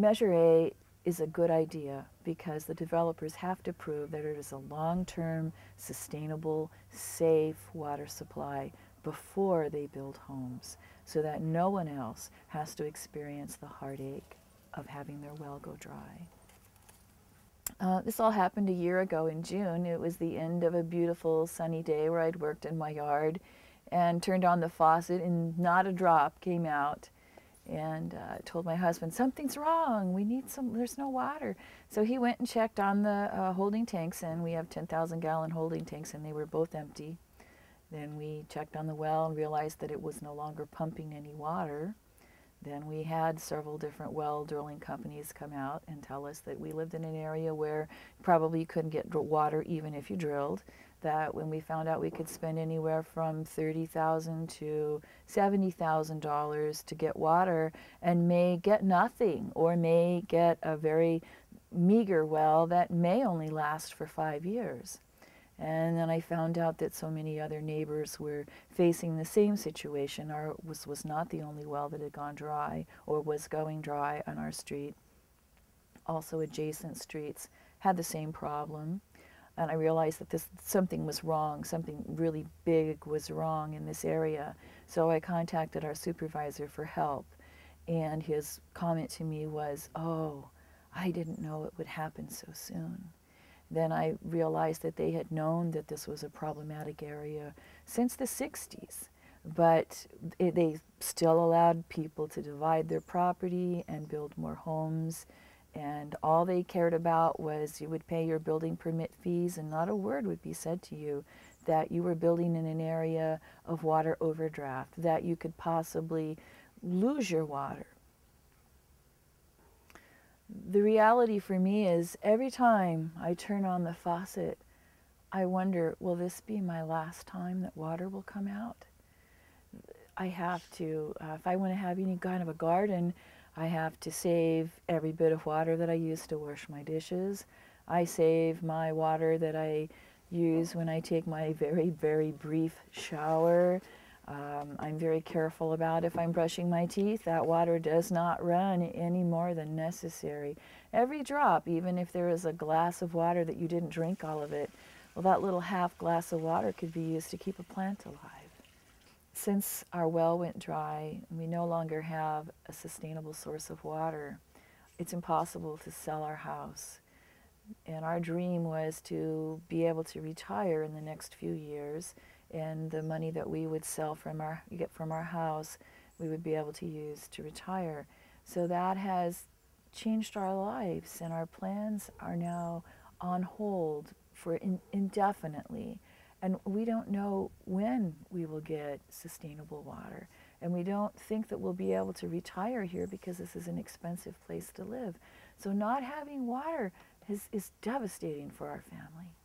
Measure A is a good idea because the developers have to prove that it is a long-term, sustainable, safe water supply before they build homes so that no one else has to experience the heartache of having their well go dry. This all happened a year ago in June. It was the end of a beautiful sunny day where I'd worked in my yard and turned on the faucet and not a drop came out. And told my husband, something's wrong, we need some, there's no water. So he went and checked on the holding tanks, and we have 10,000 gallon holding tanks and they were both empty. Then we checked on the well and realized that it was no longer pumping any water. Then we had several different well drilling companies come out and tell us that we lived in an area where probably you couldn't get water even if you drilled. That when we found out we could spend anywhere from $30,000 to $70,000 to get water and may get nothing, or may get a very meager well that may only last for 5 years. And then I found out that so many other neighbors were facing the same situation. Ours was not the only well that had gone dry or was going dry on our street. Also adjacent streets had the same problem. And I realized that something was wrong, something really big was wrong in this area. So I contacted our supervisor for help. And his comment to me was, "Oh, I didn't know it would happen so soon." Then I realized that they had known that this was a problematic area since the 60s, but they still allowed people to divide their property and build more homes, and all they cared about was you would pay your building permit fees and not a word would be said to you that you were building in an area of water overdraft, that you could possibly lose your water. The reality for me is every time I turn on the faucet, I wonder, will this be my last time that water will come out? I have to, if I want to have any kind of a garden, I have to save every bit of water that I use to wash my dishes. I save my water that I use when I take my very, very brief shower. I'm very careful about if I'm brushing my teeth, that water does not run any more than necessary. Every drop, even if there is a glass of water that you didn't drink all of it, well, that little half glass of water could be used to keep a plant alive. Since our well went dry, we no longer have a sustainable source of water. It's impossible to sell our house. And our dream was to be able to retire in the next few years, and the money that we would get from our house, we would be able to use to retire. So that has changed our lives, and our plans are now on hold for indefinitely. And we don't know when we will get sustainable water. And we don't think that we'll be able to retire here because this is an expensive place to live. So not having water is devastating for our family.